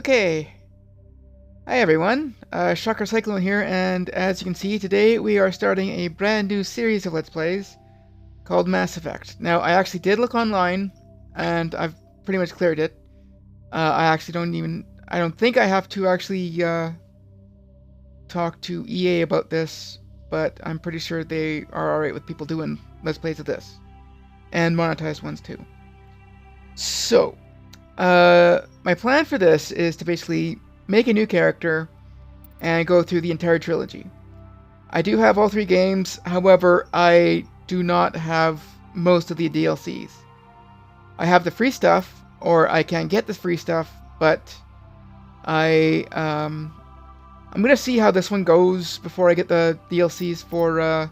Okay, hi everyone, ShockerCyclone here, and as you can see, today we are starting a brand new series of Let's Plays called Mass Effect. Now, I actually did look online, and I've pretty much cleared it. I don't think I have to actually talk to EA about this, but I'm pretty sure they are alright with people doing Let's Plays of this. And monetized ones too. So, my plan for this is to basically make a new character and go through the entire trilogy. I do have all three games, however, I do not have most of the DLCs. I have the free stuff, or I can get the free stuff, but I'm gonna see how this one goes before I get the DLCs for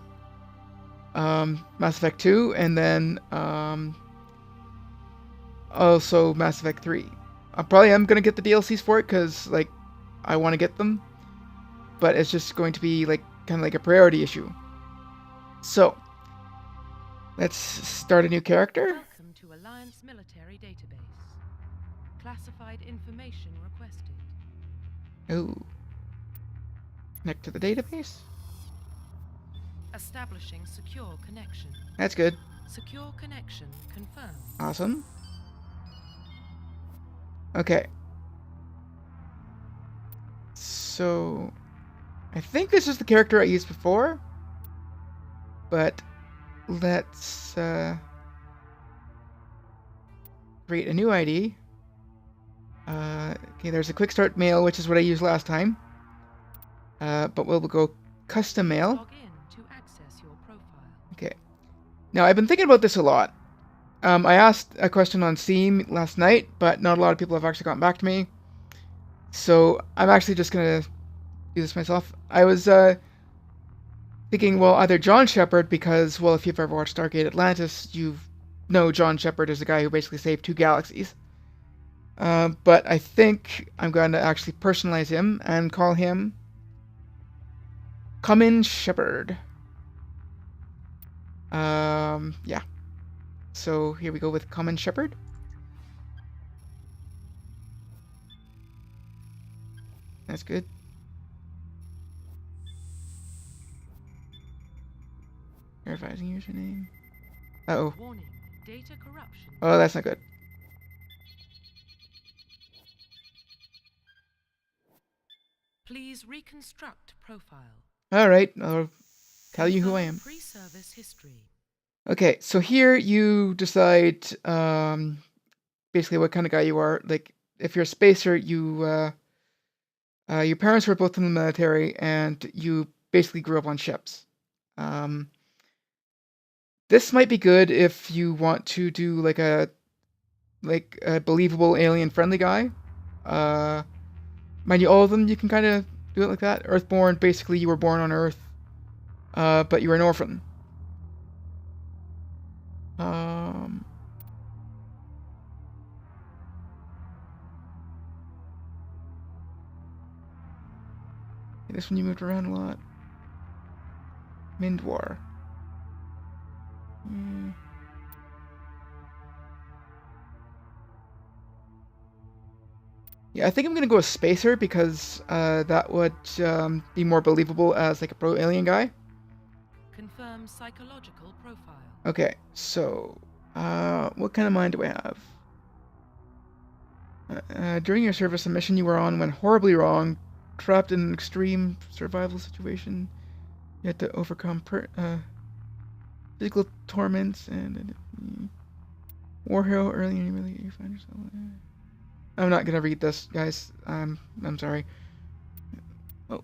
Mass Effect 2, and then also Mass Effect 3. I probably am gonna get the DLCs for it because like I want to get them, but it's just going to be like kind of like a priority issue. So let's start a new character. Welcome to Alliance Military Database. Classified information requested. Oh, connect to the database. Establishing secure connection. That's good. Secure connection confirmed. Awesome. Okay. So I think this is the character I used before, but let's create a new ID. Okay, there's a quick start mail, which is what I used last time. But we'll go custom mail. Log in to access your profile. Okay. Now I've been thinking about this a lot. I asked a question on Steam last night, but not a lot of people have actually gotten back to me. So I'm actually just gonna do this myself. I was thinking, well, either John Shepard, because, well, if you've ever watched Stargate Atlantis, you know John Shepard is the guy who basically saved 2 galaxies. But I think I'm going to actually personalize him and call him Kamen Shepard. Yeah. So here we go with Kamen Shepard. That's good. Verifying username. Uh-oh. Warning, data corruption. Oh, that's not good. Please reconstruct profile. Alright, I'll tell you who I am. Pre-service history. Okay, so here you decide basically what kind of guy you are. Like, if you're a spacer, your parents were both in the military, and you basically grew up on ships. This might be good if you want to do like a believable alien-friendly guy. Mind you, all of them you can kind of do it like that. Earthborn, basically you were born on Earth, but you were an orphan. This one you moved around a lot. Mindwar. Yeah, I think I'm gonna go with Spacer because that would be more believable as like a pro-alien guy. Confirm psychological profile. Okay, so what kind of mind do I have? During your service, a mission you were on went horribly wrong. Trapped in an extreme survival situation, you had to overcome physical torments and Warhero early and really you find yourself. I'm not gonna read this, guys. I'm sorry. Oh.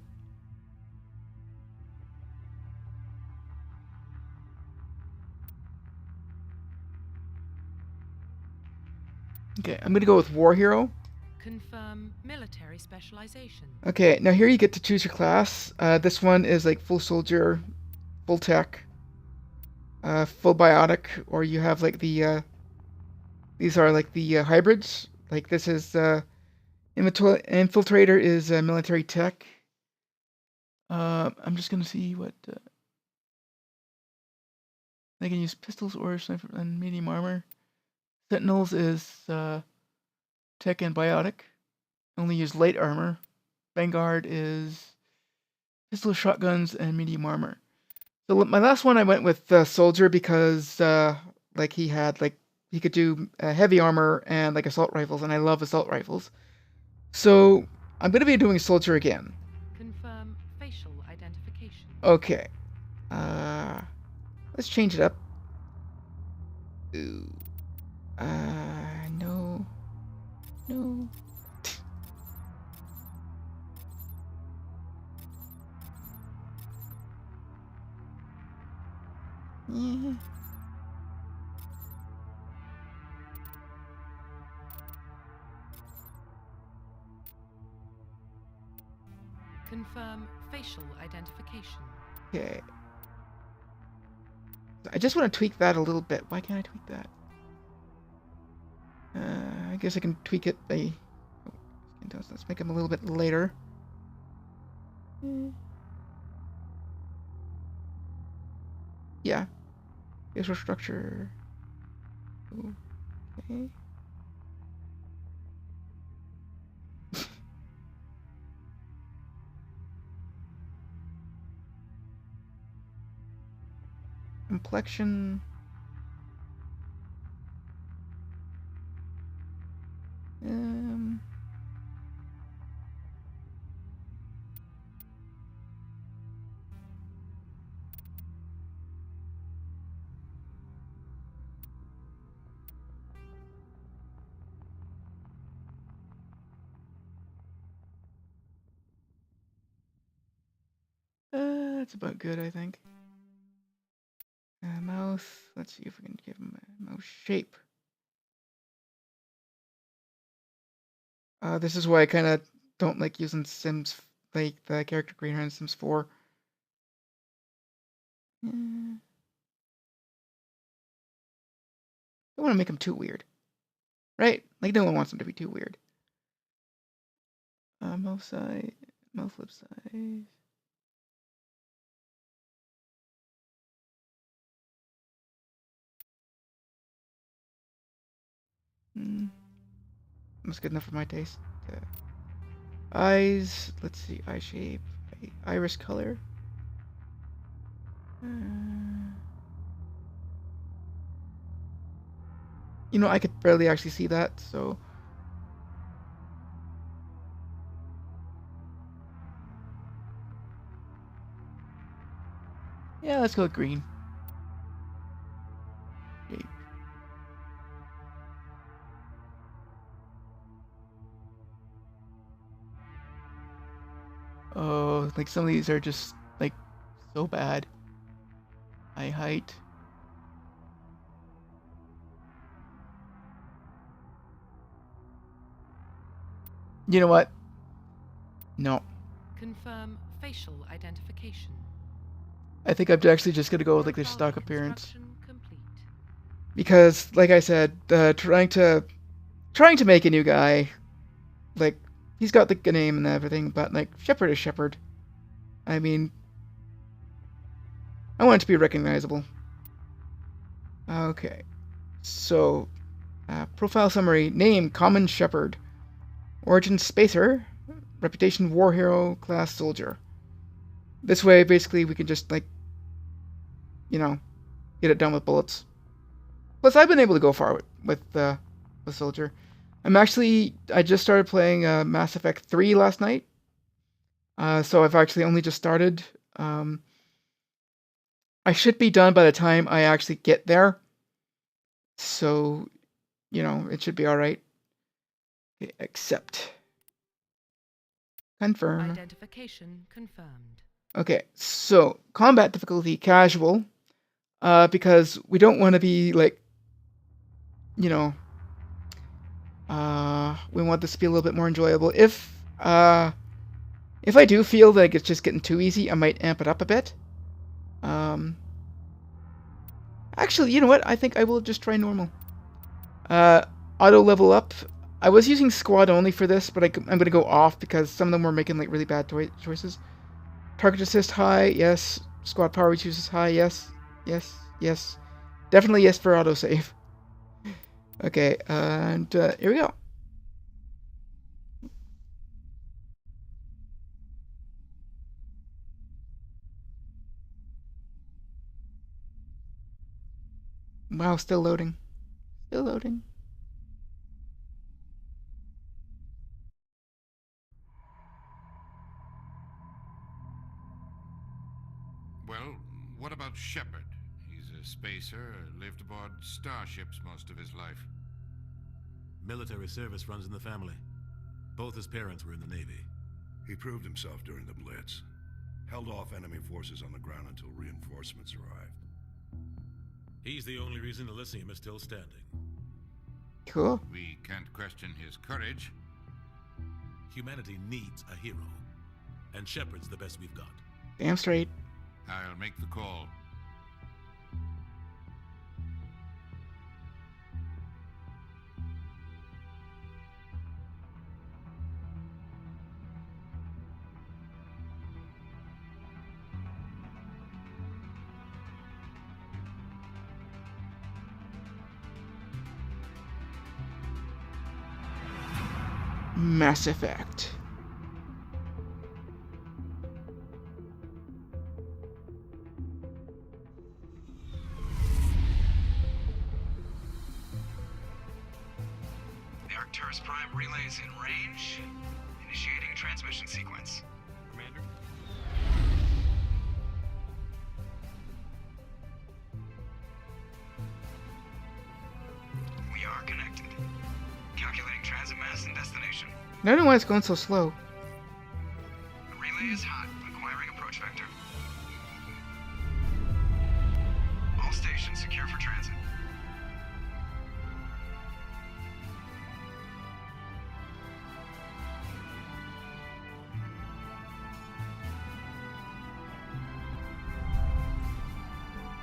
Okay, I'm gonna go with Warhero. Confirm military specialization. Okay, now here you get to choose your class. This one is like full soldier, full tech, full biotic, or you have like the these are like the hybrids. Like this is infiltrator is military tech. I'm just gonna see what they can use pistols or sniper and medium armor. Sentinels is tech and biotic. only use light armor. Vanguard is pistol, shotguns, and medium armor. So my last one I went with Soldier because like he could do heavy armor and like assault rifles, and I love assault rifles. So I'm gonna be doing Soldier again. Confirm facial identification. Okay. Let's change it up. Ooh. No. No. Yeah. Confirm facial identification. Okay. I just want to tweak that a little bit. Why can't I tweak that? I guess I can tweak it by... Let's make them a little bit later. Yeah. Facial structure. Okay. Complexion. That's about good, I think. Mouth. Let's see if we can give him a mouth shape. This is why I kind of don't like using Sims, like the character creator in Sims 4. I don't want to make him too weird. Right? Like, no one wants him to be too weird. Mouth size, mouth lip size. That's good enough for my taste. Eyes, let's see, eye shape, iris color. You know, I could barely actually see that, so... Yeah, let's go with green. Shape. Oh, like some of these are just, like, so bad. Eye height. You know what? No. Confirm facial identification. I think I'm actually just gonna go with like their stock appearance. Complete. Because, like I said, trying to make a new guy, like, he's got the name and everything, but like Shepard is Shepard. I mean, I want it to be recognizable. Okay, so profile summary: name Kamen Shepard, origin Spacer, reputation War Hero, class Soldier. This way, basically, we can just like, you know, get it done with bullets. Plus, I've been able to go far with Soldier. I just started playing Mass Effect 3 last night. So I've actually only just started. I should be done by the time I actually get there. So, you know, it should be alright. Okay, accept. Confirm. Identification confirmed. Okay, so combat difficulty casual. Because we don't want to be like, you know, we want this to be a little bit more enjoyable. If I do feel like it's just getting too easy, I might amp it up a bit. Actually, you know what? I think I will just try normal. Auto level up. I was using squad only for this, but I'm going to go off because some of them were making like really bad choices. Target assist high, yes. Squad power uses high, yes. Yes, yes. Definitely yes for autosave. Okay, and here we go. Wow, still loading. Still loading. Well, what about Shepard? He's a spacer, lived aboard starships most of his life. Military service runs in the family. Both his parents were in the Navy. He proved himself during the Blitz. Held off enemy forces on the ground until reinforcements arrived. He's the only reason Elysium is still standing. Cool. We can't question his courage. Humanity needs a hero. And Shepard's the best we've got. Damn straight. I'll make the call. Mass Effect. The Arcturus Prime relay is in range. Initiating transmission sequence. Commander? We are connected. Calculating transit mass and destination. I don't know why it's going so slow. The relay is hot. Acquiring approach vector. All stations secure for transit.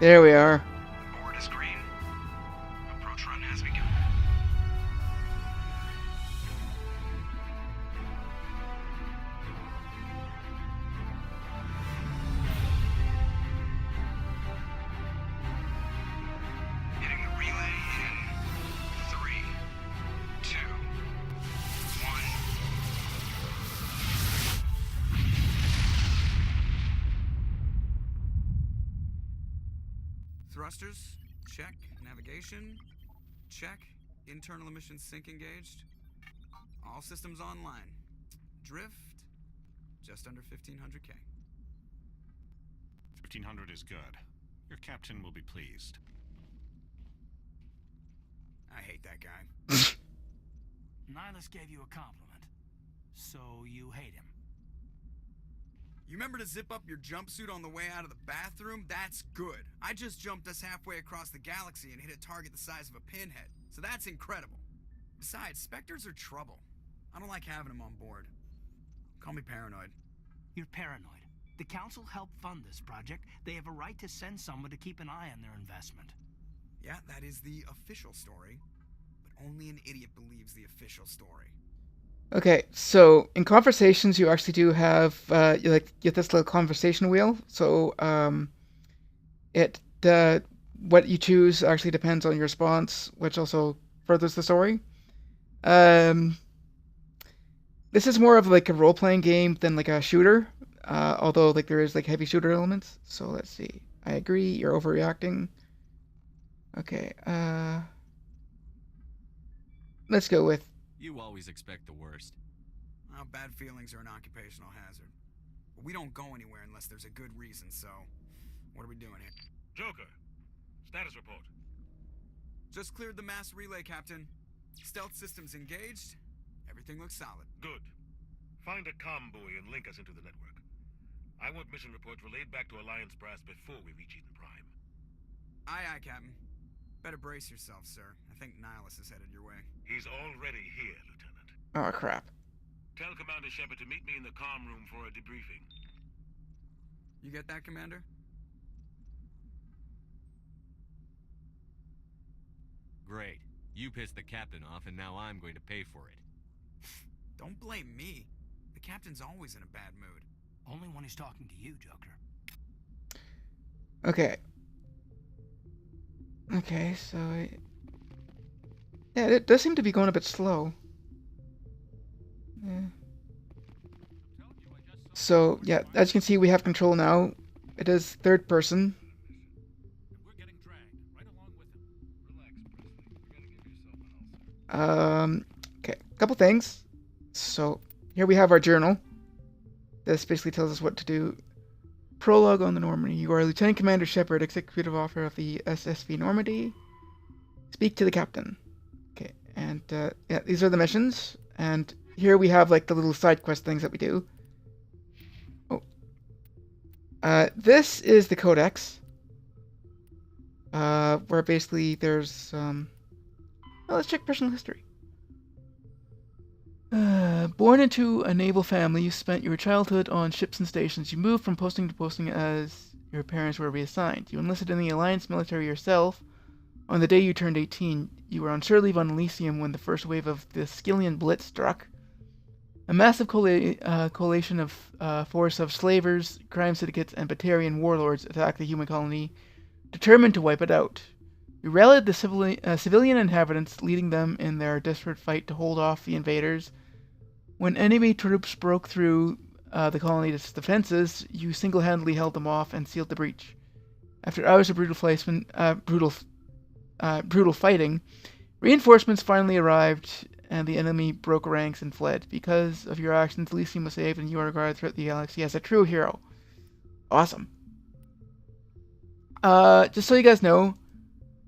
There we are. Board is green. Approach run has begun. Hitting the relay in 3, 2, 1. Thrusters, check. Navigation, check. Internal emissions sync engaged. All systems online. Drift, just under 1500K. 1500 is good. Your captain will be pleased. I hate that guy. Nihilus gave you a compliment, so you hate him. You remember to zip up your jumpsuit on the way out of the bathroom? That's good. I just jumped us halfway across the galaxy and hit a target the size of a pinhead, so that's incredible. Besides, Spectres are trouble. I don't like having them on board. Call me paranoid. You're paranoid. The Council helped fund this project. They have a right to send someone to keep an eye on their investment. Yeah, that is the official story. But only an idiot believes the official story. Okay, so in conversations, you actually do have you get this little conversation wheel. So what you choose actually depends on your response, which also furthers the story. This is more of like a role-playing game than like a shooter, although like there is like heavy shooter elements. So let's see. I agree. You're overreacting. Okay. Let's go with. You always expect the worst. Well, bad feelings are an occupational hazard. But we don't go anywhere unless there's a good reason, so what are we doing here? Joker, status report. Just cleared the mass relay, Captain. Stealth systems engaged. Everything looks solid. Good. Find a comm buoy and link us into the network. I want mission reports relayed back to Alliance brass before we reach Eden Prime. Aye, aye, Captain. Better brace yourself, sir. I think Nihilus is headed your way. He's already here, Lieutenant. Oh crap. Tell Commander Shepard to meet me in the comm room for a debriefing. You get that, Commander? Great. You pissed the captain off, and now I'm going to pay for it. Don't blame me. The captain's always in a bad mood. Only when he's talking to you, Joker. Okay. Okay, so yeah, it does seem to be going a bit slow. Yeah. So yeah, as you can see, we have control now. It is third person. We're getting dragged right along with him. Okay, a couple things. So here we have our journal. This basically tells us what to do. Prologue on the Normandy. You are Lieutenant Commander Shepard, Executive Officer of the SSV Normandy. Speak to the captain. Okay, and yeah, these are the missions. And here we have like the little side quest things that we do. Oh, this is the Codex, where basically there's well, let's check personal history. Born into a naval family, you spent your childhood on ships and stations. You moved from posting to posting as your parents were reassigned. You enlisted in the Alliance military yourself. On the day you turned 18, you were on shore leave on Elysium when the first wave of the Skillian Blitz struck. A massive coalition of force of slavers, crime syndicates, and Batarian warlords attacked the human colony, determined to wipe it out. You rallied the civilian inhabitants, leading them in their desperate fight to hold off the invaders. When enemy troops broke through the colony's defenses, you single-handedly held them off and sealed the breach. After hours of brutal fighting, reinforcements finally arrived, and the enemy broke ranks and fled. Because of your actions, Elysium was saved, and you are regarded throughout the galaxy as a true hero. Awesome. Just so you guys know,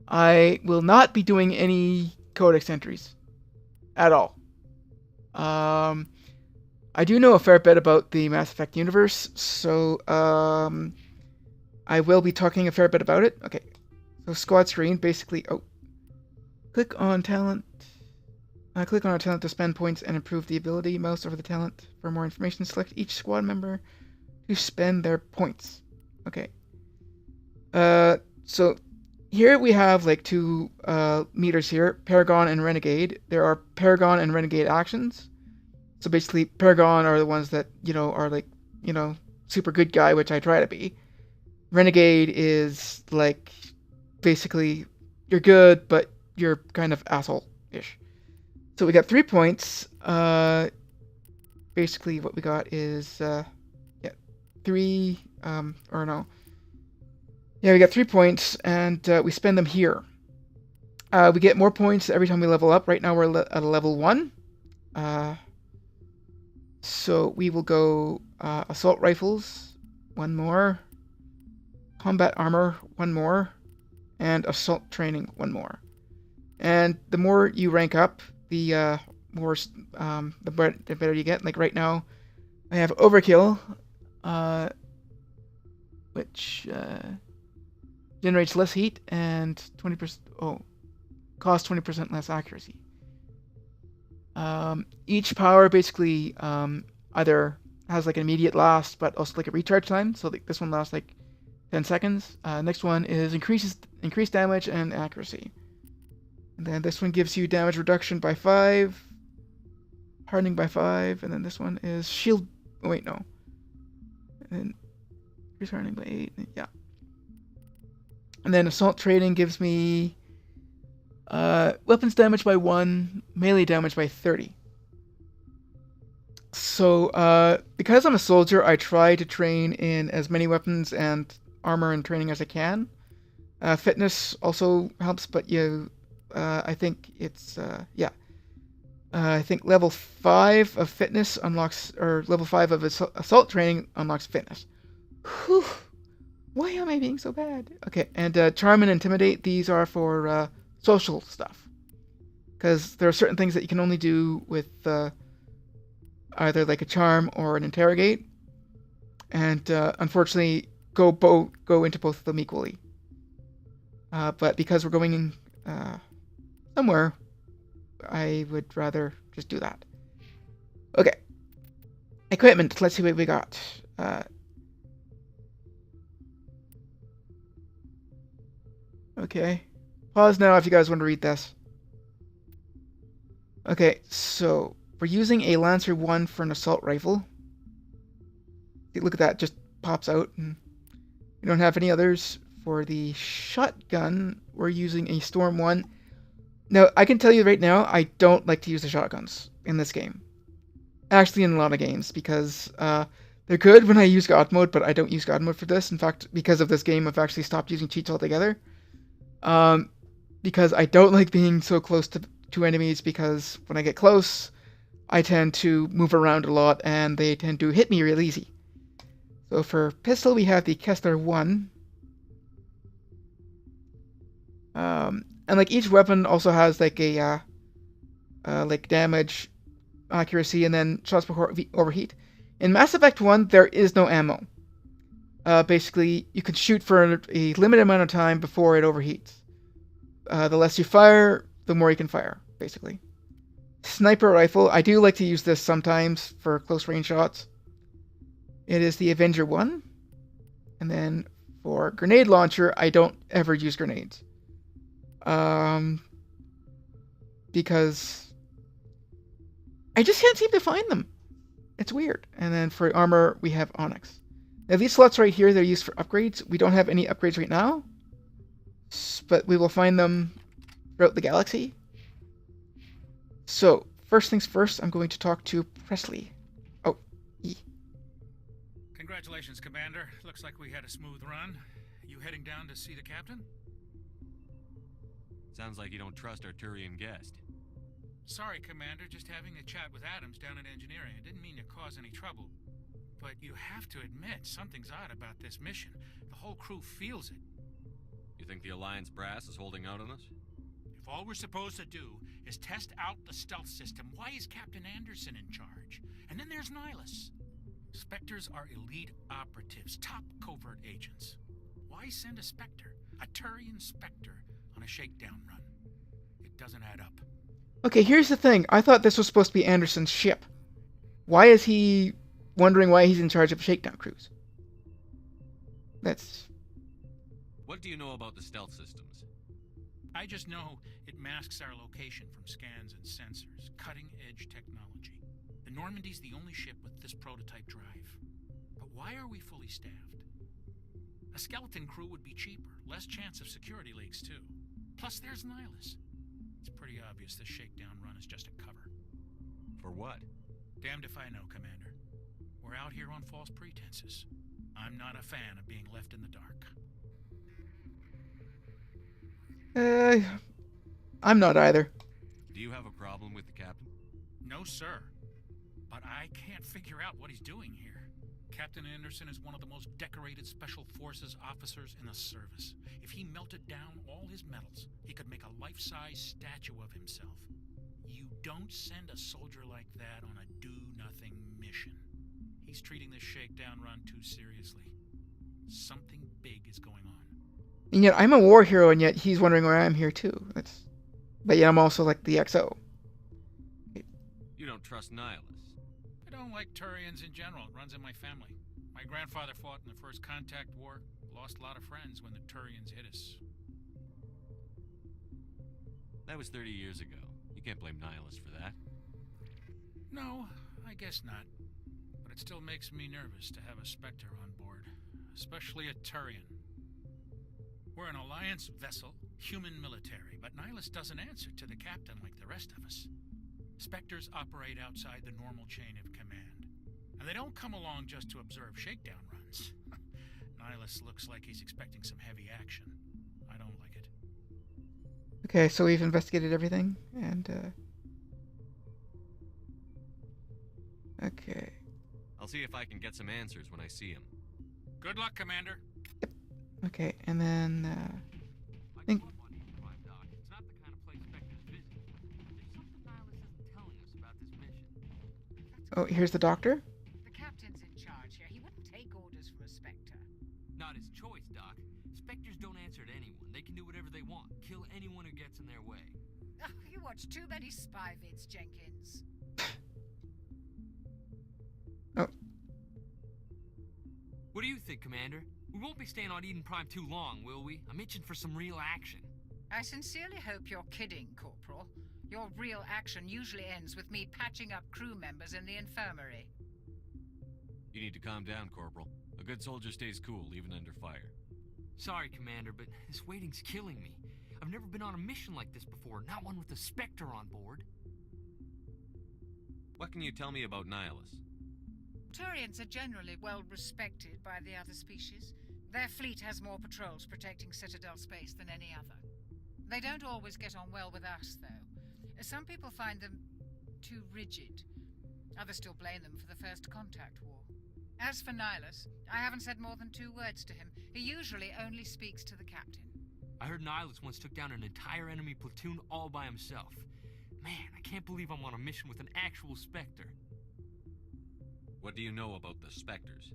I will not be doing any codex entries at all. I do know a fair bit about the Mass Effect universe, so I will be talking a fair bit about it. Okay, so squad screen, basically, click on talent. Click on a talent to spend points and improve the ability. Mouse over the talent for more information. Select each squad member to spend their points. Okay. So here we have like two meters here, Paragon and Renegade. There are Paragon and Renegade actions. So basically, Paragon are the ones that, are like, super good guy, which I try to be. Renegade is like, basically, you're good, but you're kind of asshole-ish. So we got 3 points. Basically, what we got is, we got 3 points, and we spend them here. We get more points every time we level up. Right now we're at a level 1. So we will go assault rifles, 1 more, combat armor, 1 more, and assault training, 1 more. And the more you rank up, the better you get. Like right now, I have overkill, which generates less heat and 20%. Costs 20% less accuracy. Each power basically either has like an immediate last, but also like a recharge time. So this one lasts like 10 seconds. Next one is increased damage and accuracy. And then this one gives you damage reduction by 5, hardening by 5, and then this one is shield. Oh wait, no. And then increased hardening by 8. Yeah. And then assault training gives me weapons damage by 1, melee damage by 30. So, because I'm a soldier, I try to train in as many weapons and armor and training as I can. Fitness also helps, but I think it's, I think level 5 of fitness unlocks, or level 5 of assault training unlocks fitness. Whew. Why am I being so bad? Okay, and charm and intimidate, these are for social stuff. Because there are certain things that you can only do with either like a charm or an interrogate. And unfortunately, go into both of them equally. But because we're going in somewhere, I would rather just do that. Okay. Equipment, let's see what we got. Okay. Pause now if you guys want to read this. Okay, so we're using a Lancer 1 for an assault rifle. Look at that, just pops out. And we don't have any others. For the shotgun, we're using a Storm 1. Now, I can tell you right now, I don't like to use the shotguns in this game. Actually, in a lot of games, because they're good when I use God mode, but I don't use God mode for this. In fact, because of this game, I've actually stopped using cheats altogether. Because I don't like being so close to to enemies because when I get close, I tend to move around a lot and they tend to hit me real easy. So for pistol, we have the Kessler 1. And like each weapon also has like a like damage, accuracy, and then shots before overheat. In Mass Effect 1, there is no ammo. Basically, you can shoot for a limited amount of time before it overheats. The less you fire, the more you can fire, basically. Sniper rifle, I do like to use this sometimes for close range shots. It is the Avenger 1. And then for grenade launcher, I don't ever use grenades. Because I just can't seem to find them. It's weird. And then for armor, we have Onyx. Now these slots right here, they're used for upgrades. We don't have any upgrades right now, but we will find them throughout the galaxy. So, first things first, I'm going to talk to Presley. Oh, E. Congratulations, Commander. Looks like we had a smooth run. You heading down to see the captain? Sounds like you don't trust our Turian guest. Sorry, Commander. Just having a chat with Adams down in engineering. I didn't mean to cause any trouble. But you have to admit, something's odd about this mission. The whole crew feels it. You think the Alliance brass is holding out on us? If all we're supposed to do is test out the stealth system, why is Captain Anderson in charge? And then there's Nihilus. Spectres are elite operatives, top covert agents. Why send a Spectre, a Turian Spectre, on a shakedown run? It doesn't add up. Okay, here's the thing. I thought this was supposed to be Anderson's ship. Why is he wondering why he's in charge of a shakedown cruise? That's... What do you know about the stealth systems? I just know it masks our location from scans and sensors. Cutting-edge technology. The Normandy's the only ship with this prototype drive. But why are we fully staffed? A skeleton crew would be cheaper. Less chance of security leaks, too. Plus, there's Nihilus. It's pretty obvious this shakedown run is just a cover. For what? Damned if I know, Commander. We're out here on false pretenses. I'm not a fan of being left in the dark. I'm not either. Do you have a problem with the captain? No, sir. But I can't figure out what he's doing here. Captain Anderson is one of the most decorated Special Forces officers in the service. If he melted down all his medals, he could make a life-size statue of himself. You don't send a soldier like that on a do-nothing mission. He's treating this shakedown run too seriously. Something big is going on. And yet I'm a war hero, and yet he's wondering why I'm here too. But yet I'm also like the XO. You don't trust Nihilus? I don't like Turians in general. It runs in my family. My grandfather fought in the First Contact War. Lost a lot of friends when the Turians hit us. That was 30 years ago. You can't blame Nihilus for that. No, I guess not. But it still makes me nervous to have a Spectre on board. Especially a Turian. We're an Alliance vessel, human military, but Nihilus doesn't answer to the captain like the rest of us. Spectres operate outside the normal chain of command. And they don't come along just to observe shakedown runs. Nihilus looks like he's expecting some heavy action. I don't like it. Okay, so we've investigated everything, and, okay. I'll see if I can get some answers when I see him. Good luck, Commander. Okay, and then, I think... It's not the kind of place Spectres visit. There's something Nihilus isn't telling us about this mission. Oh, here's the doctor. The captain's in charge here. He wouldn't take orders from a Spectre. Not his choice, Doc. Spectres don't answer to anyone. They can do whatever they want. Kill anyone who gets in their way. Oh, you watch too many spy vids, Jenkins. Oh. What do you think, Commander? We won't be staying on Eden Prime too long, will we? I'm itching for some real action. I sincerely hope you're kidding, Corporal. Your real action usually ends with me patching up crew members in the infirmary. You need to calm down, Corporal. A good soldier stays cool, even under fire. Sorry, Commander, but this waiting's killing me. I've never been on a mission like this before, not one with a Spectre on board. What can you tell me about Nihilus? Turians are generally well respected by the other species. Their fleet has more patrols protecting Citadel space than any other. They don't always get on well with us, though. Some people find them too rigid. Others still blame them for the First Contact War. As for Nihilus, I haven't said more than 2 words to him. He usually only speaks to the captain. I heard Nihilus once took down an entire enemy platoon all by himself. Man, I can't believe I'm on a mission with an actual Spectre. What do you know about the Spectres?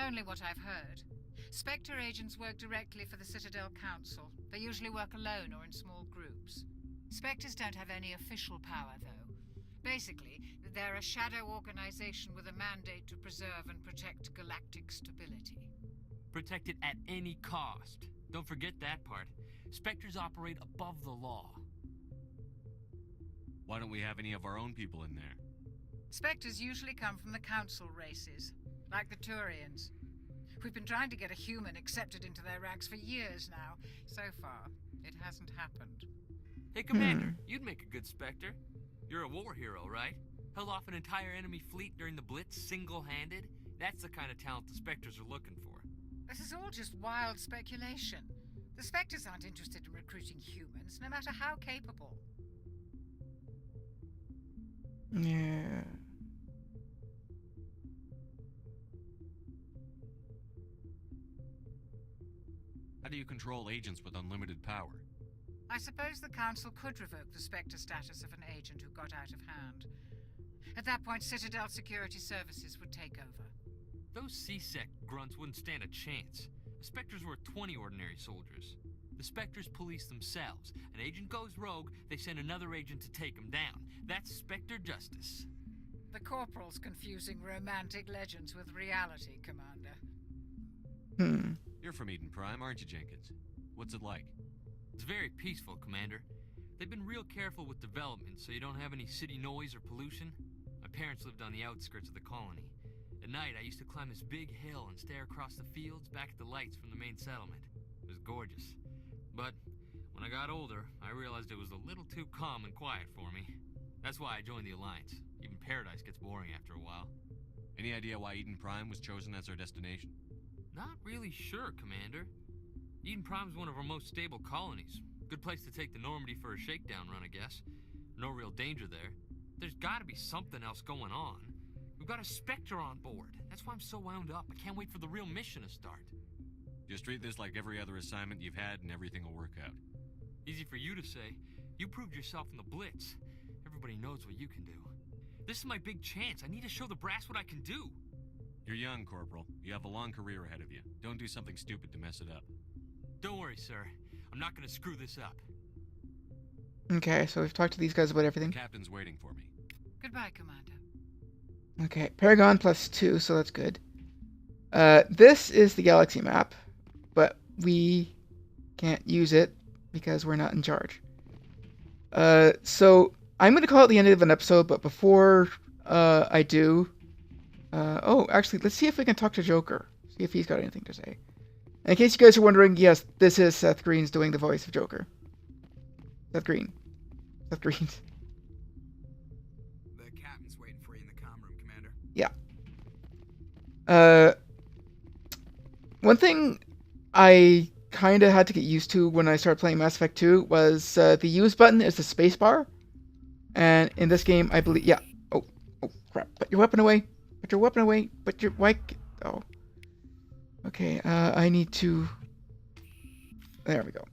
Only what I've heard. Spectre agents work directly for the Citadel Council. They usually work alone or in small groups. Spectres don't have any official power, though. Basically, they're a shadow organization with a mandate to preserve and protect galactic stability. Protect it at any cost. Don't forget that part. Spectres operate above the law. Why don't we have any of our own people in there? Spectres usually come from the Council races, like the Turians. We've been trying to get a human accepted into their ranks for years now. So far, it hasn't happened. Hey, Commander, you'd make a good Spectre. You're a war hero, right? Held off an entire enemy fleet during the Blitz single-handed? That's the kind of talent the Spectres are looking for. This is all just wild speculation. The Spectres aren't interested in recruiting humans, no matter how capable. Yeah. How do you control agents with unlimited power? I suppose the Council could revoke the Spectre status of an agent who got out of hand. At that point, Citadel Security Services would take over. Those C-Sec grunts wouldn't stand a chance. The Spectres were 20 ordinary soldiers. The Spectres police themselves. An agent goes rogue, they send another agent to take him down. That's Spectre justice. The Corporal's confusing romantic legends with reality, Commander. You're from Eden Prime, aren't you, Jenkins? What's it like? It's very peaceful, Commander. They've been real careful with development, so you don't have any city noise or pollution. My parents lived on the outskirts of the colony. At night, I used to climb this big hill and stare across the fields back at the lights from the main settlement. It was gorgeous. But when I got older, I realized it was a little too calm and quiet for me. That's why I joined the Alliance. Even Paradise gets boring after a while. Any idea why Eden Prime was chosen as our destination? Not really sure, Commander. Eden Prime's one of our most stable colonies. Good place to take the Normandy for a shakedown run, I guess. No real danger there. There's gotta be something else going on. We've got a Spectre on board. That's why I'm so wound up. I can't wait for the real mission to start. Just treat this like every other assignment you've had and everything will work out. Easy for you to say. You proved yourself in the Blitz. Everybody knows what you can do. This is my big chance. I need to show the brass what I can do. You're young, Corporal. You have a long career ahead of you. Don't do something stupid to mess it up. Don't worry, sir. I'm not gonna screw this up. Okay, so we've talked to these guys about everything. The captain's waiting for me. Goodbye, Commander. Okay, Paragon +2, so that's good. This is the galaxy map, but we can't use it because we're not in charge. So I'm going to call it the end of an episode, but before I do... oh, actually, let's see if we can talk to Joker. See if he's got anything to say. In case you guys are wondering, yes, this is Seth Green's doing the voice of Joker. Seth Green. Seth Green's. The captain's waiting for you in the comm room, Commander. Yeah. One thing I kind of had to get used to when I started playing Mass Effect 2 was the use button is the spacebar. And in this game, I believe... Yeah. Oh, crap. Put your weapon away. Put your weapon away. Put your... Why... Oh. Okay, I need to... There we go.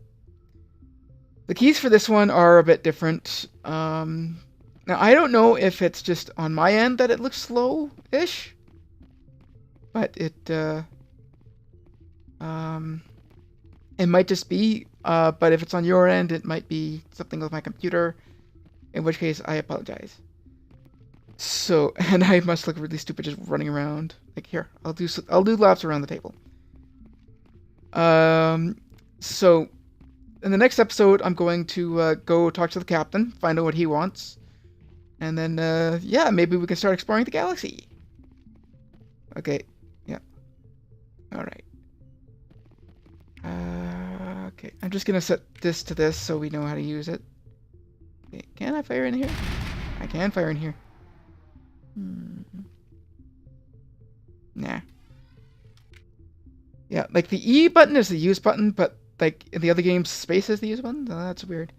The keys for this one are a bit different. Now, I don't know if it's just on my end that it looks slow-ish. But it might just be. But if it's on your end, it might be something with my computer. In which case, I apologize. So, and I must look really stupid just running around. Like, here, I'll do laps around the table. So, in the next episode, I'm going to go talk to the captain, find out what he wants. And then, yeah, maybe we can start exploring the galaxy. Okay, yeah. Alright. Okay, I'm just gonna set this to this so we know how to use it. Okay, can I fire in here? I can fire in here. Nah. Yeah, like the E button is the use button, but like in the other games, space is the use button? Oh, that's weird.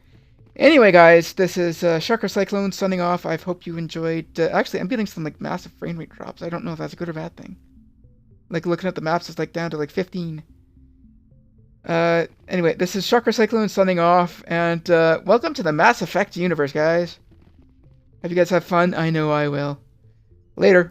Anyway, guys, this is ShockerCyclone signing off. I hope you enjoyed. Actually, I'm getting some like massive frame rate drops. I don't know if that's a good or bad thing. Like looking at the maps, it's like down to like 15. Anyway, this is ShockerCyclone signing off, and welcome to the Mass Effect universe, guys. Hope you guys have fun. I know I will. Later.